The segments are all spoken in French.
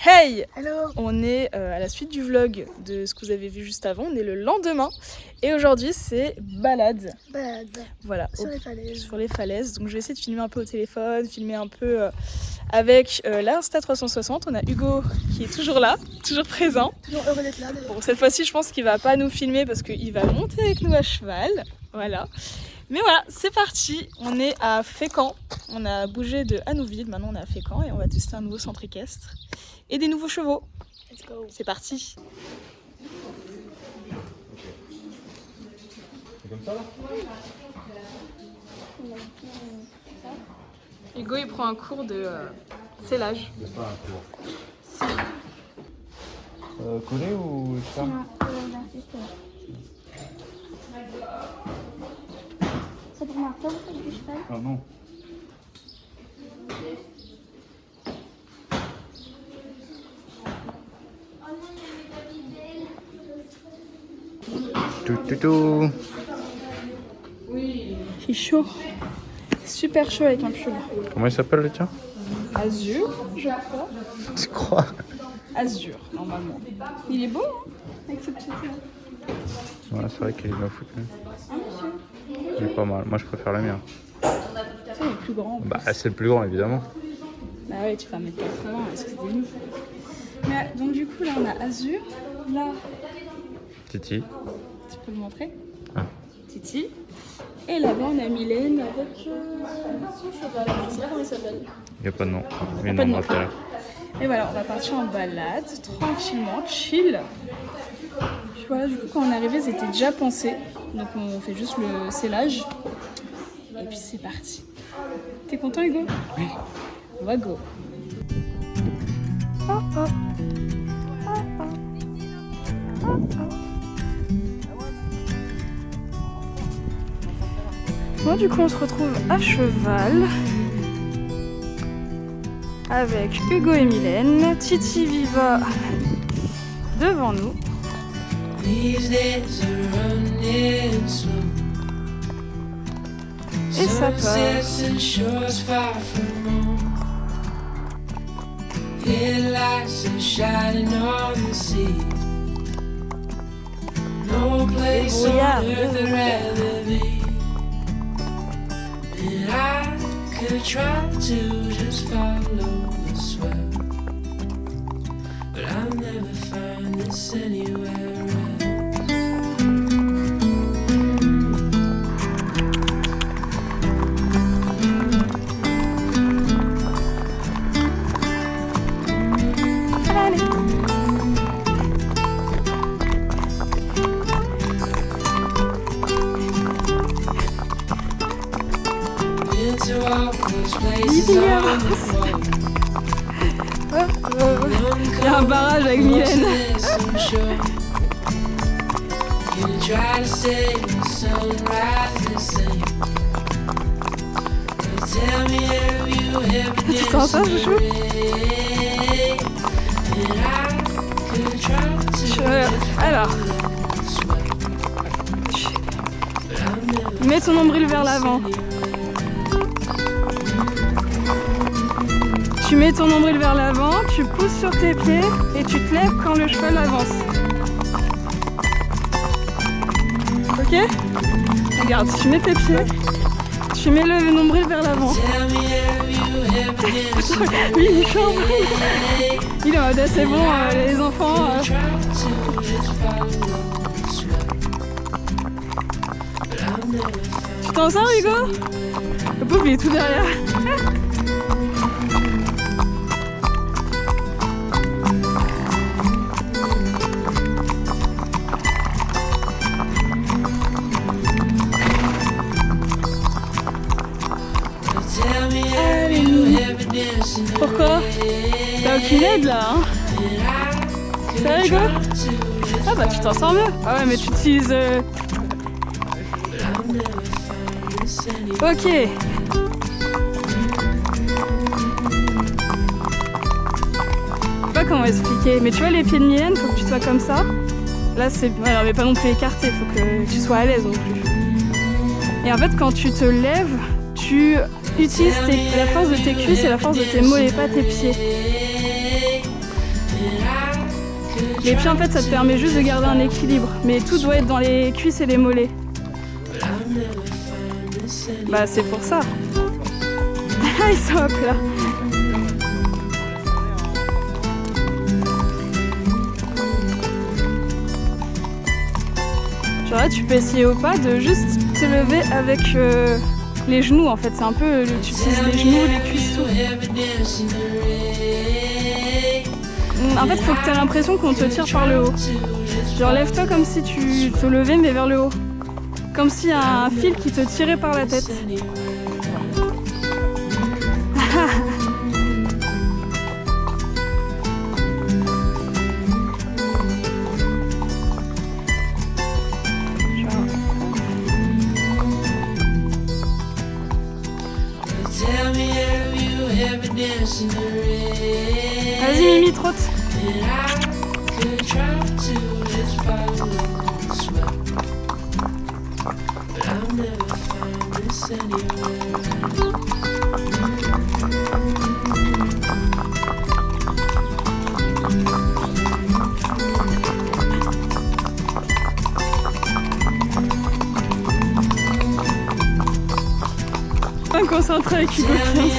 Hey! Hello. On est à la suite du vlog de ce que vous avez vu juste avant, on est le lendemain et aujourd'hui c'est balade. Voilà, Sur les falaises. Sur les falaises, donc je vais essayer de filmer un peu au téléphone, filmer un peu avec l'Insta360. On a Hugo qui est toujours là, toujours présent. Toujours heureux d'être là. Bon, cette fois-ci je pense qu'il va pas nous filmer parce qu'il va monter avec nous à cheval, voilà. Mais voilà, c'est parti, on est à Fécamp, on a bougé de Hanouville, maintenant on est à Fécamp et on va tester un nouveau centre équestre et des nouveaux chevaux. Let's go. C'est parti. C'est comme ça là? Hugo il prend un cours de sellage. C'est pas un cours. Collé ou ça? C'est pour Martin, vous faites du cheval? Ah non. Tout. Il est chaud. Super chaud avec un pull. Comment il s'appelle le tien? Azur, je crois. Tu crois? Azur, normalement. Il est beau, hein, avec ce petit truc. Ouais, c'est vrai qu'il est bien foutu. Ah, monsieur. Il est pas mal. Moi je préfère le mien. Ça, il est plus grand. Bah c'est le plus grand évidemment. Bah ouais, tu fais 1m80, est-ce que c'est des loups? Mais donc du coup, là, on a Azur. Là, Titi. tu peux le montrer? Ah. Titi. Et là-bas, on a Mylène avec son cheval. Je sais pas comment il s'appelle. Il n'y a pas de nom. Y a pas de nom. Et voilà, on va partir en balade, tranquillement, chill. Puis voilà, du coup, quand on est arrivé, c'était déjà pensé. Donc on fait juste le sellage. Et puis c'est parti. T'es content, Hugo? Oui. On va go. Bon, du coup, on se retrouve à cheval avec Hugo et Mylène. Titi Viva devant nous. Et ça passe. I could try to just follow the swell, but I'll never find this anywhere else. Il y a un barrage avec Mylène. Tu sens ça, chouchou? Alors, mets ton nombril vers l'avant. Tu mets ton nombril vers l'avant, tu pousses sur tes pieds et tu te lèves quand le cheval avance. Ok? Regarde, tu mets tes pieds, tu mets le nombril vers l'avant. Lui, il chambre. Il est en mode c'est bon, les enfants. Tu t'en sors, Hugo? Le pauvre, il est tout derrière. Pourquoi? T'as aucune aide là, hein? Ça rigole? Ah bah tu t'en sors mieux. Ah ouais, mais tu utilises... Ok. Je sais pas comment expliquer, mais tu vois les pieds de Mylène, faut que tu sois comme ça. Là c'est... Alors mais pas non plus écarté, faut que tu sois à l'aise non plus. Et en fait quand tu te lèves, tu utilises la force de tes cuisses et la force de tes mollets, pas tes pieds. Les pieds, en fait, ça te permet juste de garder un équilibre. Mais tout doit être dans les cuisses et les mollets. Bah, c'est pour ça. Ils sont hop là. Genre là, tu peux essayer ou pas de juste te lever avec les genoux, en fait. C'est un peu, tu utilises les genoux, les cuisses, tout. En fait, faut que tu aies l'impression qu'on te tire par le haut. Genre, lève-toi comme si tu te levais, mais vers le haut. Comme s'il y a un fil qui te tirait par la tête. Vas-y Mimi, trotte. Concentré avec Hugo qui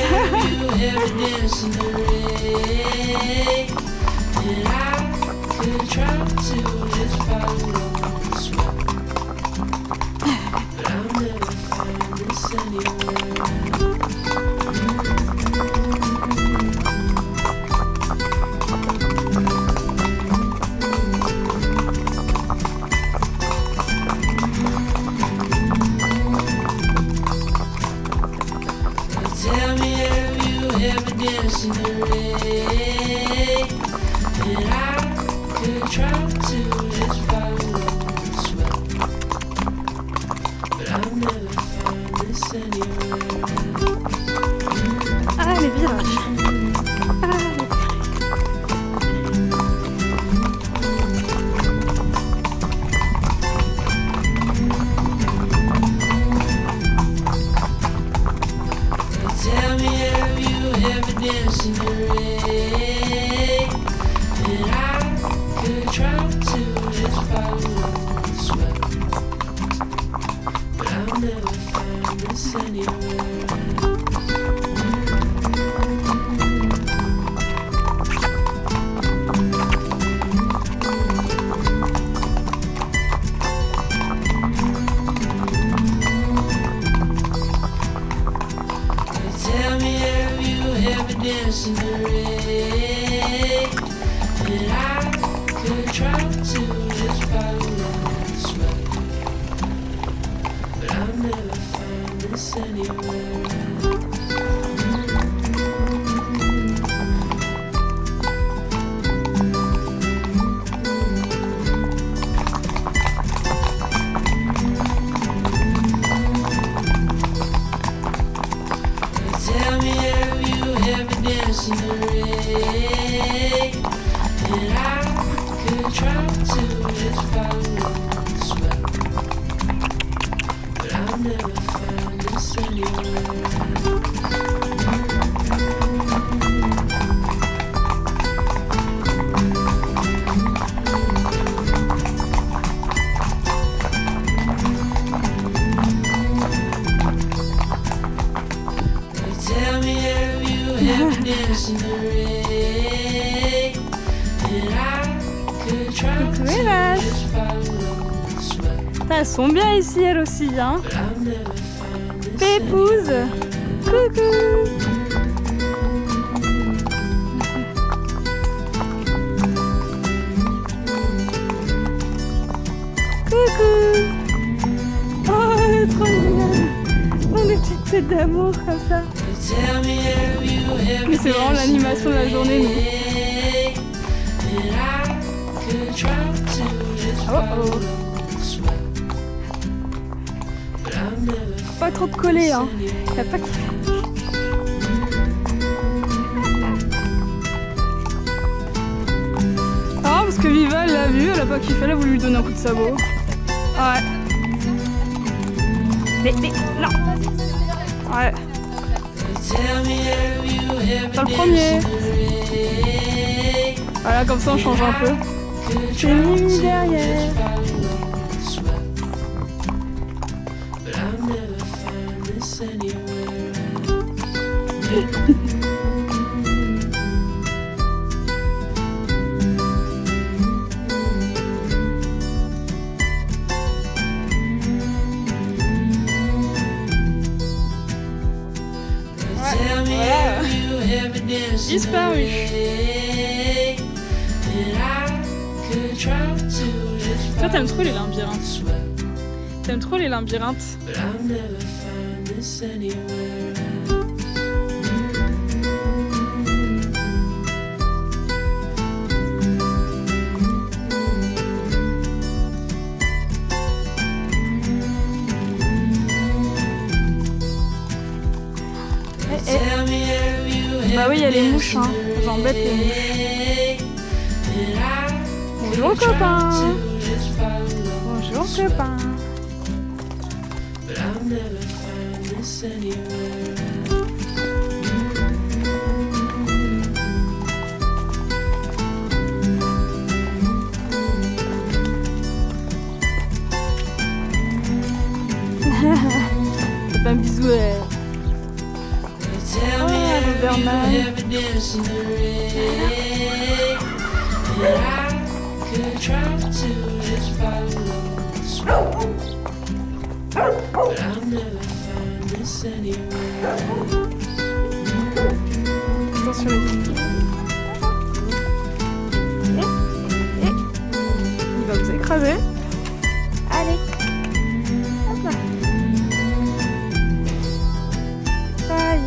Ah, les virages. Elles sont bien ici, elles aussi, hein. Pépouze, coucou. Coucou. Oh, elle est trop mignonne. Oh, des petites têtes d'amour comme ça. Mais c'est vraiment l'animation de la journée, nous. Oh oh. Pas trop de coller, hein. Y'a pas qui... Ah, parce que Viva, elle l'a vu, elle a pas kiffé, elle a voulu lui donner un coup de sabot. Ouais. Mais, non. Ouais. C'est le premier. Voilà, comme ça on change un peu. could C'est try Mimi to derrière. just follow the sweat, but I'll never find this anywhere else. Tell me, have you ever danced in the Disparu. rain? And I could try to just Toi, t'aimes trop les follow labyrinthes. the sweat, T'aimes trop les labyrinthes. but I'll never find this anywhere else. Tell me, have you Bah oui, il y a les mouches, hein. ever J'embête les mouches. danced in the rain? And I Bonjour could try copain. to just follow Bonjour the sweat, copain. but I'll never find this anywhere else. C'est pas un bisou. Tell me, Ah, have Doberman. you ever danced in the rain? And I could try to just follow the sweat, but I'll never find this anywhere else. Attention les filles. Il va vous écraser. Allez. Hop là. Ça y est.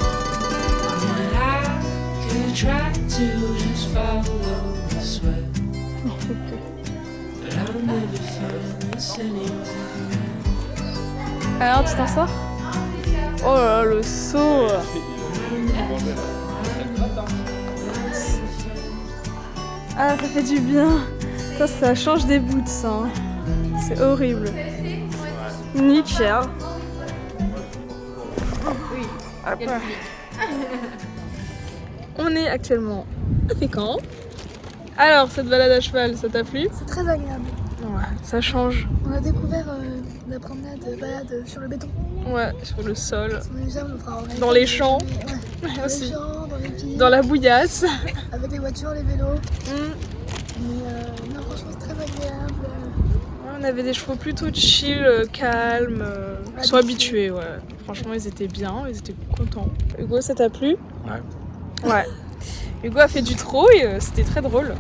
And I could try to just follow the sweat, but I'll never find this anywhere. Alors, tu t'en sors? Oh là là, le saut! Ah, ça fait du bien! Ça change des boots, hein. C'est horrible. Nickel. Hop là. On est actuellement à Fécamp. Alors, cette balade à cheval, ça t'a plu? C'est très agréable. Ouais, ça change. On a découvert la promenade balade sur le béton. Ouais, sur le sol. On est déjà, on fera en Dans les champs. Ouais. Dans les Aussi. champs, dans les villes, Dans la bouillasse. avec les voitures, les vélos. Mm. Mais non, franchement, c'est très agréable. On avait des chevaux plutôt chill, calmes, ils sont habitués, ouais. Franchement, ils étaient bien, ils étaient contents. Hugo, ça t'a plu? Ouais. Ouais. Hugo a fait du trot et c'était très drôle.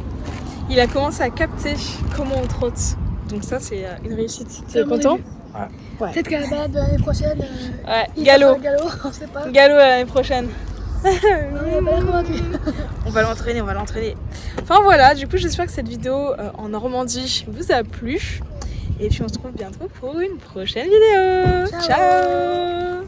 Il a commencé à capter comment on trotte. Donc ça, c'est une réussite. Tu es Comme au content? début. Ouais. Peut-être qu'à la balade de l'année prochaine, Ouais, il galop. fera galop, on sait pas. Galop à l'année prochaine. On n'a pas l'air convaincu. On va l'entraîner. Enfin voilà, du coup, j'espère que cette vidéo en Normandie vous a plu. Et puis on se retrouve bientôt pour une prochaine vidéo. Ciao. Ciao.